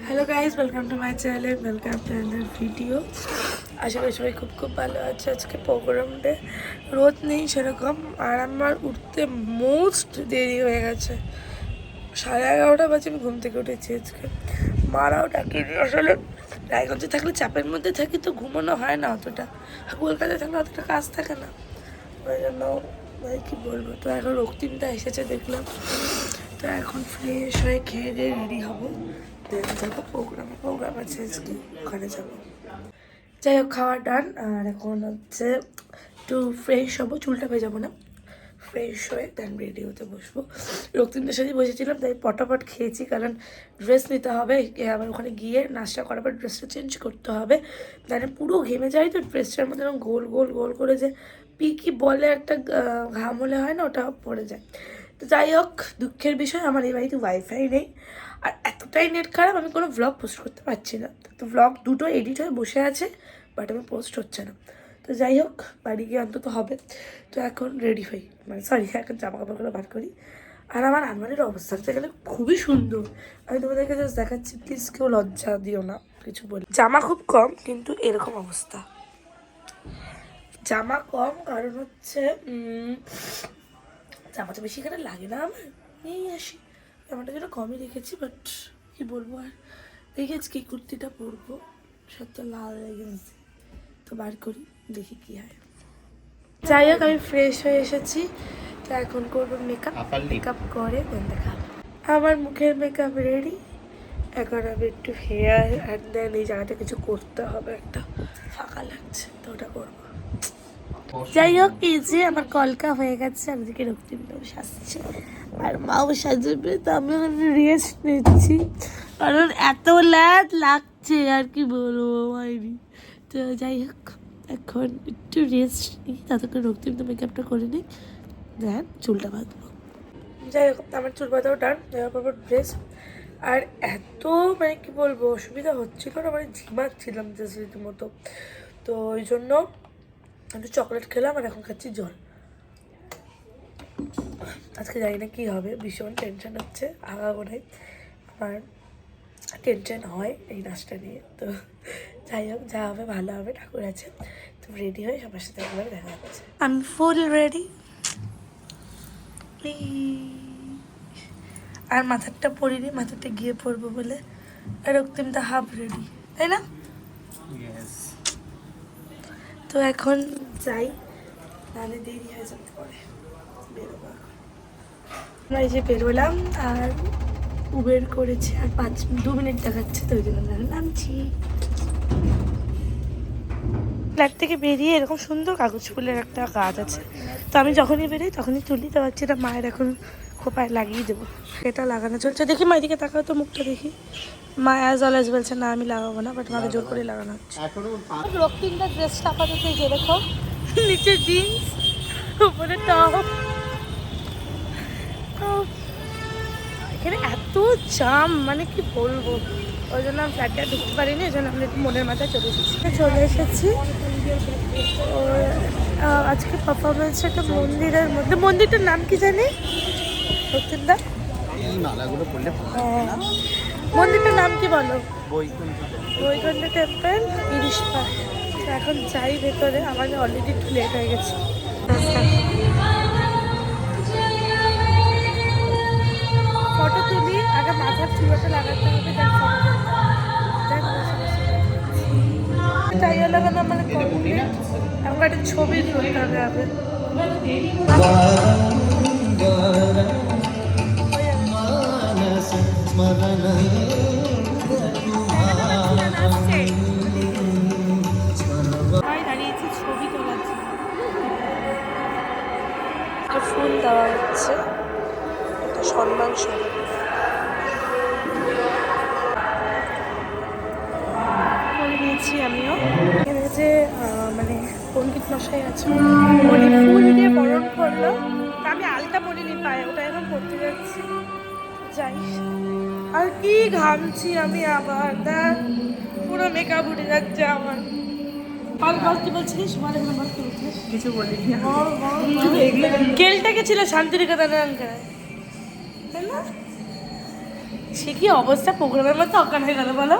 Hello guys, welcome to my channel, welcome to another video. আশা করি সবাই খুব ভালো আছে। আজকে প্রোগ্রাম ডে, রোদ নেই সেরকম, আর আমার উঠতে মোস্ট দেরি হয়ে গেছে। 11:30 বাজে আমি ঘুম থেকে উঠেছি আজকে। মারাও ডাকিনি। আসলে রায়গঞ্জে থাকলে চাপের মধ্যে থাকি তো ঘুমানো হয় না অতটা, কলকাতায় থাকলে অতটা কাজ থাকে না, ওই জন্য ভাই কী বলবো। তো এখন রক্তিমটা এসেছে দেখলাম, তো এখন ফ্রেশ হয়ে খেয়ে দিয়ে রেডি হবো, দেন যাবো প্রোগ্রাম আছে আজকে, ওখানে যাবো। যাই হোক, খাওয়া ডান। আর এখন হচ্ছে একটু ফ্রেশ হবো, চুলটা ভেজাবো না, ফ্রেশ হয়ে দেন রেডি হতে বসবো। রক্তিমদের সাথে বসেছিলাম, তাই পটাপট খেয়েছি, কারণ ড্রেস নিতে হবে। আবার ওখানে গিয়ে নাস্তা করার পর ড্রেসটা চেঞ্জ করতে হবে। মানে পুরো ঘেমে যায় তো, ড্রেসটার মধ্যে এরকম গোল গোল গোল করে যে কি বলে একটা ঘাম হলে হয় না, ওটা পড়ে যায়। তো যাই হোক, দুঃখের বিষয় আমার এই বাড়িতে ওয়াইফাই নেই, আর এতটাই নেট খারাপ আমি কোনো ভ্লগ পোস্ট করতে পারছি না। তো ভ্লগ দুটো এডিট হয়ে বসে আছে, বাট আমার পোস্ট হচ্ছে না। তো যাই হোক, বাড়ি গিয়ে অন্তত হবে। তো এখন রেডি হই, মানে সরি, এখন জামা কাপড়গুলো বার করি। আর আমার আলমারির অবস্থাটা এখানে খুবই সুন্দর, আমি তোমাদেরকে জাস্ট দেখাচ্ছি, প্লিজ কেউ লজ্জা দিও না কিছু বলি। জামা খুব কম, কিন্তু এরকম অবস্থা। জামা কম কারণ হচ্ছে জামা তো বেশি এখানে লাগে না, আমার নিয়েই আসি। জামাটা যেটা কমই রেখেছি, বাট কি বলবো, আর দেখেছি কি কুর্তিটা পরবো, সত্যি লাল লেগে গেছে। তো বার করি, দেখি কি হয়। যাই হোক, আমি ফ্রেশ হয়ে এসেছি, তো এখন করবো মেকআপ করে দেন দেখাবো। আমার মুখের মেকআপ রেডি, এখন আমি একটু হেয়ার অ্যান্ড দেন এই জায়গাটা কিছু করতে হবে, একটা ফাঁকা লাগছে তো ওটা করবো। যাই হোক, এই যে আমার কলকা হয়ে গেছে, একদিকে রক্তিমটাও সাজছে আর মাও সাজবে, তো আমি রেস্ট নিচ্ছি কারণ এত ল্যাদ লাগছে, আর কি বলবো মাইরি। তো যাই হোক, এখন একটু রেস্ট নিই, ততক্ষণ রক্তিম তো মেকআপটা করে নিই, দেন চুলটা বাঁধবো। যাই হোক, আমার চুল বাঁধাও ডান, দেওয়ার পর ড্রেস। আর এত মানে কি বলবো অসুবিধা হচ্ছিল না, মানে ঝিমাচ্ছিলাম জাস্ট রীতিমতো। তো ওই জন্য একটু চকলেট খেলাম, আর এখন খাচ্ছি জল। আজকে জানি না কী হবে, ভীষণ টেনশন হচ্ছে। আগাগোড়াই আমার টেনশন হয় এই নাচটা নিয়ে। তো যাই হোক, যা হবে ভালো হবে, ঠাকুর আছে। তো রেডি হয়ে সবার সাথে একবার দেখা যাচ্ছে। আমি ফুল রেডি, আর মাথারটা পরিনি, মাথাটা গিয়ে পরবো বলে। আর রক্তিমটা হাফ রেডি, তাই না? তো এখন যাই, নাহলে দেরি হয়ে যেতে পারে, বেরোবো। আমরা এই যে বেরোলাম, আর উবের করেছি, আর 2 মিনিট দেখাচ্ছে, তো ওই জন্য নামছি। ফ্ল্যাট থেকে বেরিয়ে এরকম সুন্দর কাগজ ফুলের একটা গাছ আছে, তো আমি যখনই বেরোই তখনই তুলি। তো হচ্ছে এটা মায়ের এখন খোপায় লাগিয়ে দেবো, এটা লাগানো চলছে। দেখি মা এদিকে তাকাও তো, মুখটা দেখি। মা অ্যাজ অলওয়েজ বলছে না আমি লাগাবো না, বাট মাকে জোর করে লাগানো হচ্ছে। রক্তিমটা ড্রেসটা আপাতত যে দেখো, নিচে জিন্স, উপরে টপ। এখানে এত জাম, মানে কি বলবো, ওই জন্য আমি ফ্ল্যাটটা ঢুকতে পারিনি, ওই জন্য আমি একটু মনের মাথায় চলে এসেছি। আজকে পারফরমেন্স একটা মন্দিরের মধ্যে, মন্দিরটার নাম কি জানি সত্যিদা? মন্দিরটার নাম কি বলো? বৈকুণ্ঠ টেম্পল, ইরিশপার। এখন যাই ভেতরে, আমাদের অলরেডি একটু লেট হয়ে গেছে। ফটো তুলি, আগে মাথার চুলোটা লাগাতে হবে, দেন ফটো টাইয়া লাগানো মানে কমপ্লিট। আমাকে একটা ছবি তুলতে হবে আগে। দাঁড়িয়েছি ছবি তোলার জন্য, ফুল দেওয়া হচ্ছে, এটা সম্মান স্বরূপ। করে নিয়েছি আমিও। এখানে যে মানে পণ্ডিত মশাই আছে, উনি ফুল দিয়ে বরণ করলো, আমি আলতা পরিনি পায়ে, ওটা এখন পড়তে যাচ্ছি। যাই, আর কি ঘামছি আমি, আবার দেখ পুরো মেকআপ উঠে যাচ্ছে আমার। কি বলছিলিস? কিছু বলিনি, গেলটা গেছিল শান্তিনিকেতনের, তাই না? সে কি অবস্থা, প্রোগ্রামের মধ্যে অজ্ঞান হয়ে গেল বলো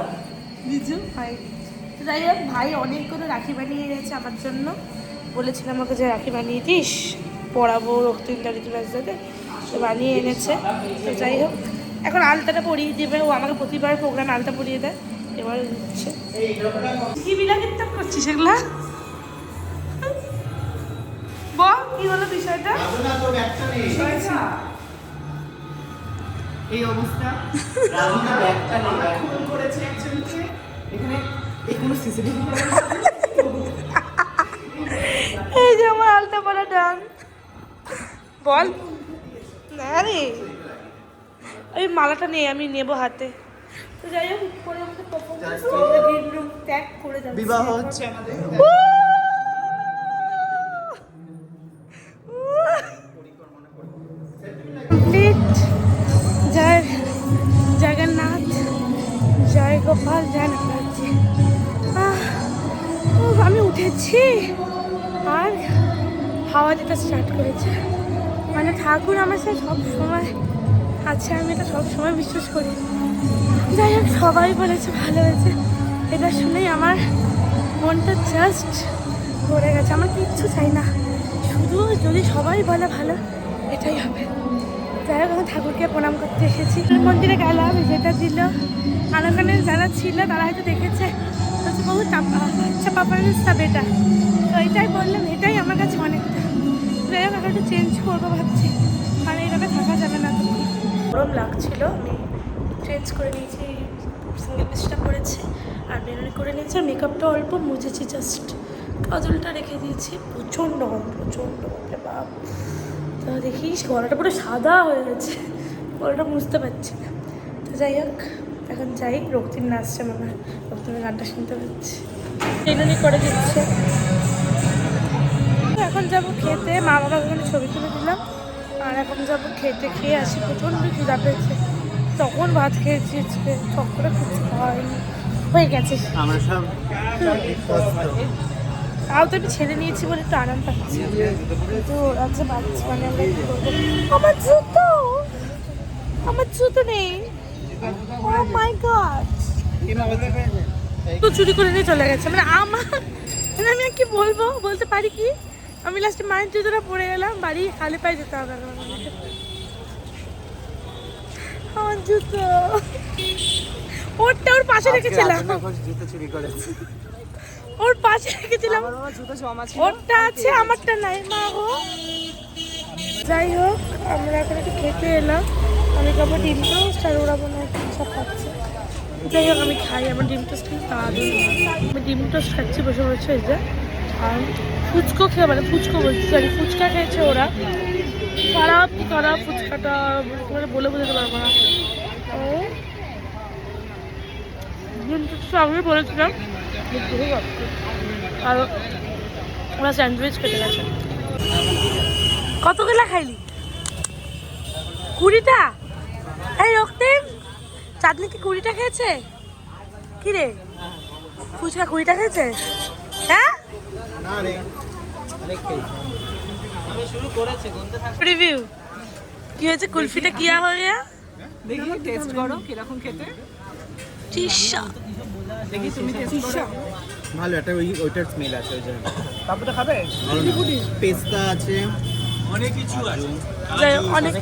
বিজু ভাই। তো যাই হোক, ভাই অনেকগুলো রাখি বানিয়ে এনেছে আমার জন্য, বলেছিলাম আমাকে যে রাখি বানিয়ে দিস, পড়াবো রক্তিম দাঁড়িয়ে বাচ্চাতে, তো বানিয়ে এনেছে। তো যাই হোক, এখন আলতাটা পরিয়ে দেবে, ও আমাকে প্রতিবার প্রোগ্রামে আলতা পরিয়ে দেয়, এবার হচ্ছে কি বিলা কীর্তন করছিস সেগুলা, বল কি হলো বিষয়টা। এই অবস্থা রাহুল ব্যাগটা নেই, খুন করেছে একজনকে এখানে, এই কোনো সিসিটিভি এই যে আমার আলতা পরা ডান, বল না রে, ওই মালাটা নেই, আমি নেবো হাতে। তো যাই হোক, পরে আমাকে পারফরম্যান্স করে গ্রিন রুম ত্যাগ করে যাচ্ছে। বিবাহ হচ্ছে আমাদের। জয় জগন্নাথ, জয় গোপাল, জয় নাথজি। আমি উঠেছি আর হাওয়া দিতে স্টার্ট করেছে, মানে ঠাকুর আমার সাথে সব সময় আছে, আমি এটা সব সময় বিশ্বাস করি। যাই হোক, সবাই বলেছে ভালো হয়েছে, এটা শুনেই আমার মনটা জাস্ট ভরে গেছে। আমার কিচ্ছু চাই না, শুধু যদি সবাই বলে ভালো, এটাই হবে। যাই হোক, আমি ঠাকুরকে প্রণাম করতে এসেছি, মন্দিরে গেলাম, যেটা দিল। আর ওখানে যারা ছিল তারা হয়তো দেখেছে, বলছে বহু আচ্ছা পাপানিস্তা বেটা, তো এটাই বললাম, এটাই আমার কাছে অনেকটা। যাই হোক, এখন একটু চেঞ্জ করবো ভাবছি, মানে এইভাবে থাকা যাবে না। তো গরম লাগছিল, আমি চেঞ্জ করে নিয়েছি, সিঙ্গেল পিসটা পরেছি আর বেরোনি করে নিয়েছি, আর মেকআপটা অল্প মুছেছি, জাস্ট কাজলটা রেখে দিয়েছি। প্রচণ্ড গরম, প্রচণ্ড বাপ। তো দেখিস গলাটা পুরো সাদা হয়ে গেছে, গলাটা মুছতে পারছি না। তো যাই হোক, এখন যাই, রক্তিম নাচছে, মনে হয় রক্তিমের গানটা শুনতে পাচ্ছি, বেরোনি করে দিচ্ছে। এখন যাবো খেতে, মা বাবা ওখানে ছবি তুলে দিলাম, আর এখন যাবো খেতে, খেয়ে আসি, প্রচণ্ড খিদা পেয়েছে। তখন ভাত খেয়েছি, চক করে কিছু হয়নি, হয়ে গেছে আমরা সব তাও তো আমি ছেড়ে নিয়েছি বলে একটু আরাম পাচ্ছি। তো আচ্ছা বাচ্চা, মানে আমরা কি করবো, আমার জুতো নেই, ও মাই গড, তো চুরি করে নিয়ে চলে গেছে, মানে আমার, মানে আমি আর কি বলবো, বলতে পারি কি, আমি লাস্টে মায়ের জুতোটা পরে গেলাম, বাড়ি খালি পায়ে যেতে হবে আমাকে। আমার জুতো, ওর পাশে রেখেছিলাম, জুতো চুরি করেছে, ওর পাশে রেখেছিলাম, ওরটা আছে আমারটা নাই, মা গো। যাই হোক, আমরা এখন একটু খেতে এলাম, আমি খাবো ডিম টোস্ট, আর ওরা মনে হয় সব খাচ্ছে। যাই হোক, আমি খাই, আমার ডিম টোস্ট কিন্তু তাড়াতাড়ি, আমি ডিম টোস্ট খাচ্ছি বসে বসে, এই যে। আর ফুচকো খেয়ে, মানে ফুচকো বলছি, সরি ফুচকা খেয়েছে ওরা, খারাপ কি খারাপ ফুচকাটা মানে বলে বোঝাতে পারবো না। ও ডিম টোস্ট আমি বলেছিলাম, আর ওরা স্যান্ডউইচ খেতে গেছে। কত গেলা খাইলি? 20টা? এই রক্তিম, চাঁদনি কি 20টা খেয়েছে? কি রে, ফুচকা 20টা খেয়েছে? হ্যাঁ, রিভিউ কি হয়েছে, কুলফিটা কিয়া হয়ে গেয়া, দেখি টেস্ট করো কিরকম খেতে, টিসা দেখি তুমি টেস্ট করো। ভালো, একটা ওইটার স্মেল আছে, ওই জন্য। তারপরে খাবে পেস্তা আছে, অনেক কিছু আছে, অনেক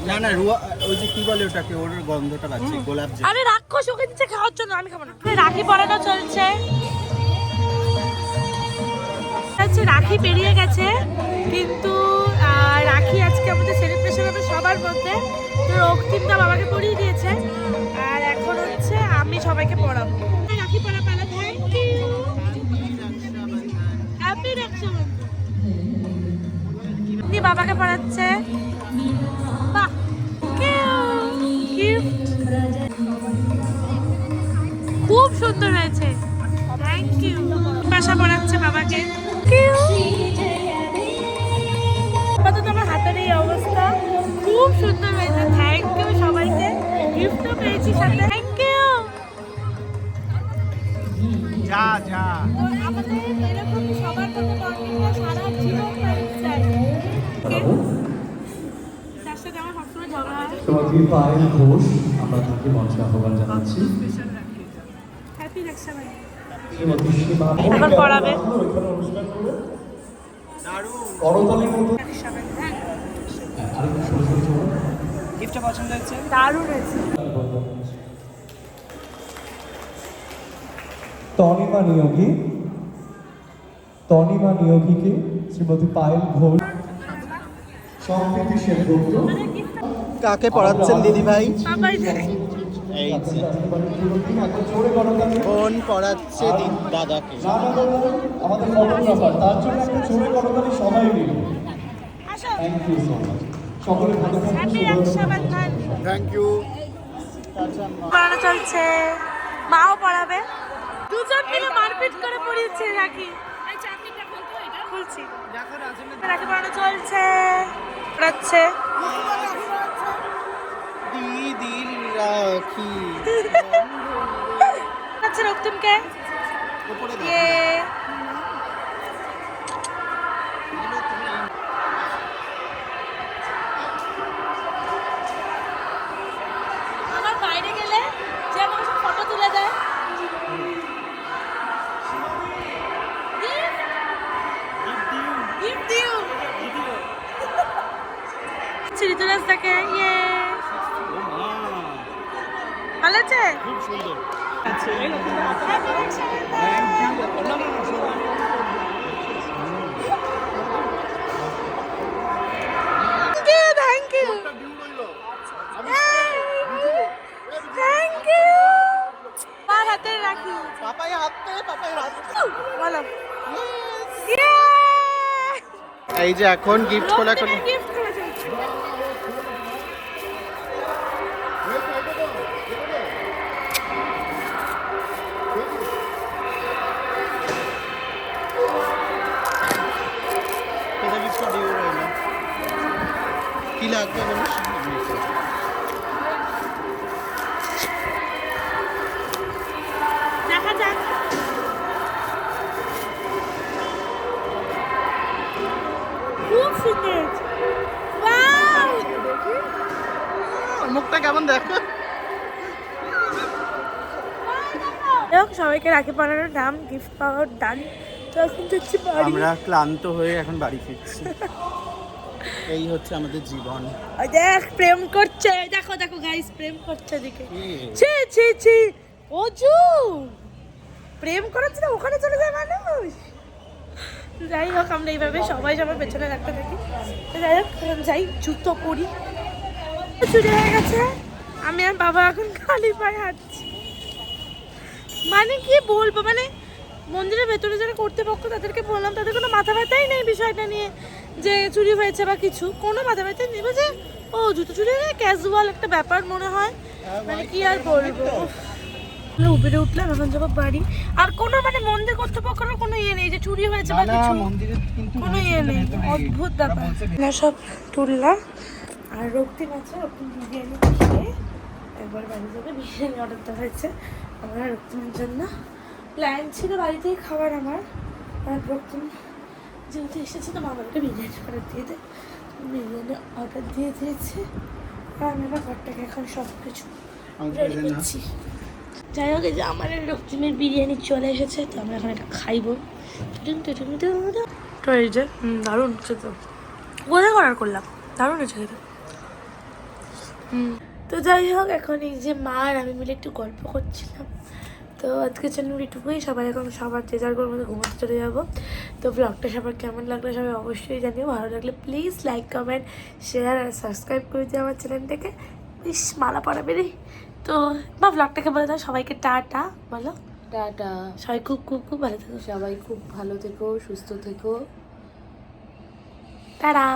না না রুয়া, ওই যে কি বলে ওটাকে, ওর গন্ধটা পাচ্ছি, গোলাপ জাম। আরে রাক্ষস ওকে দিচ্ছে খাওয়ার জন্য, আমি খাবো না। রাখি পরানো চলছে, রাখি পেরিয়ে গেছে, কিন্তু রাখি আজকে আমাদের সেলিব্রেশন হবে সবার মধ্যে। তো রক্তিমটা বাবাকে পরিয়ে দিয়েছে, আর এখন হচ্ছে আমি সবাইকে পড়াবো। রাখি পরা পালা, থ্যাংক ইউ, হ্যাপি রক্ষাবন্ধন। বাবাকে পড়াচ্ছে, বাহ খুব সুন্দর হয়েছে, থ্যাংক ইউ। পাশা পড়াচ্ছে বাবাকে, আপাতত আমার হাতের এই অবস্থা, খুব সুন্দর হয়েছে, থ্যাংক ইউ সবাইকে, গিফটও পেয়েছি সাথে, থ্যাংক ইউ। যা যা, আমাদের এরকম সবার সাথে বন্ডিংটা সারা জীবন থাকতে চাই। তার সাথে আমার সবসময় ঝগড়া হয়, শ্রীমতী পায়েল ঘোষ আমরা তাকে মঞ্চে আহ্বান জানাচ্ছি। শ্রীমতী সীমা এখন পড়াবে। এখানে অনুষ্ঠান করে করতালি মতো আরেকটু ছোট ছোট ছোট গিফটটা পছন্দ হয়েছে? দারুণ হয়েছে। তনিমা নিয়োগীকে শ্রীমতী পায়েল ঘোষ, সম্প্রীতি সেনগুপ্ত। কাকে পড়াচ্ছেন দিদি ভাই? সবাই এই যে বোন পড়াচ্ছে দাদাকে। আমাদের ফটোগ্রাফার, তার জন্য একটা জোরে করতালি সবাই মিলে। Thank you so much. সকলে ভালো থাকুন। Thank you. পড়ানো চলছে, মাও পড়াবে। দুজন মিলে মারপিট করে পড়িয়েছে রাখি। খুলছি। রাখি পড়ানো চলছে, পড়াচ্ছে। দিদির রাখি আচ্ছা রক্তিমকে উপরে ইয়ে আমার বাইরে গেলে যে আমার সব ফটো তুলে দেয়। Gift you. ঋতুরাজ তাকে ইয়ে ভালো আছে। খুব সুন্দর। Thank you. Thank you. পার হাতে রাখি। পাপাই হাতে বলো। এই যে এখন গিফট খোলাখুলি। গিফট খোলা চলছে। কি লাগবে বলিস? দেখা যাক। খুব সুন্দর। ওয়াও! মুখটা কেমন দেখো। সবাইকে রাখি পড়ানোর নাম গিফট পাওয়ার ডান। তো এখন যাচ্ছি বাড়ি। আমরা ক্লান্ত হয়ে এখন বাড়ি ফিরছি। এই হচ্ছে আমাদের জীবন। ওই দেখ প্রেম করছে, দেখো দেখো গাইস প্রেম করছে দিকে। কি? ছি ছি ছি অজু প্রেম করাচ্ছে না, ওখানে চলে যায় মানুষ। যাই হোক আমরা এইভাবে সবাই সবার পেছনে রাখতে থাকি। তো যাই হোক এখন যাই জুতো পরি। চুরি হয়ে গেছে, আমি আর বাবা এখন খালি পায়ে হাঁটছি। মানে কি বলবো, মানে মন্দিরের ভেতরে যারা কর্তৃপক্ষ তাদেরকে বললাম, তাদের কোনো মাথা ব্যথাই নেই বিষয়টা নিয়ে যে চুরি হয়েছে বা কিছু, কোনো মাথা ব্যথাই নেই। যে ও জুতো চুরি হয়ে ক্যাজুয়াল একটা ব্যাপার মনে হয়, মানে কি আর বলবো। আমরা উবেরে উঠলাম, এখন যাবো বাড়ি। আর কোনো মানে মন্দির কর্তৃপক্ষের কোনো ইয়ে নেই যে চুরি হয়েছে বা কিছু, কোনো ইয়ে নেই। অদ্ভুত ব্যাপার। না সব তুললাম আর রক্তিম আছে, রক্তিম বিরিয়ানি খেয়ে একবার বাড়ি যাবে। বিরিয়ানি অর্ডার দেওয়া হয়েছে আমার রক্তিমের জন্য। প্ল্যান ছিল বাড়িতেই খাবার আমার, আর রক্তিম যেহেতু এসেছে তো মা বাবাকে বিরিয়ানি অর্ডার দিয়ে দেয়, বিরিয়ানি অর্ডার দিয়ে দিয়েছে। আর আমি আমার ঘরটাকে এখন সব কিছু রেডি করছি। যাই হোক এই যে আমার রক্তিমের বিরিয়ানি চলে এসেছে, তো আমরা এখন এটা খাইবো। তো এই যে দারুণ খেতে, কোথায় অর্ডার করলাম, দারুণ হয়েছে খেতে। তো যাই হোক এখন এই যে মা আর আমি মিলে একটু গল্প করছিলাম। তো আজকের জন্য এটুকুই, সবাই এখন সবার যে যার মধ্যে ঘুমাতে চলে যাবো। তো ব্লগটা সবার কেমন লাগলো সবাই অবশ্যই জানিও। ভালো লাগলে প্লিজ লাইক কমেন্ট শেয়ার আর সাবস্ক্রাইব করে দিও আমার চ্যানেলটাকে। বেশ মালা পড়াবে রে। তো বা ব্লগটাকে বলে দাও সবাইকে টাটা বলো। টাটা। সবাই খুব খুব খুব ভালো থেকো। সবাই খুব ভালো থেকো, সুস্থ থেকো। টাটা।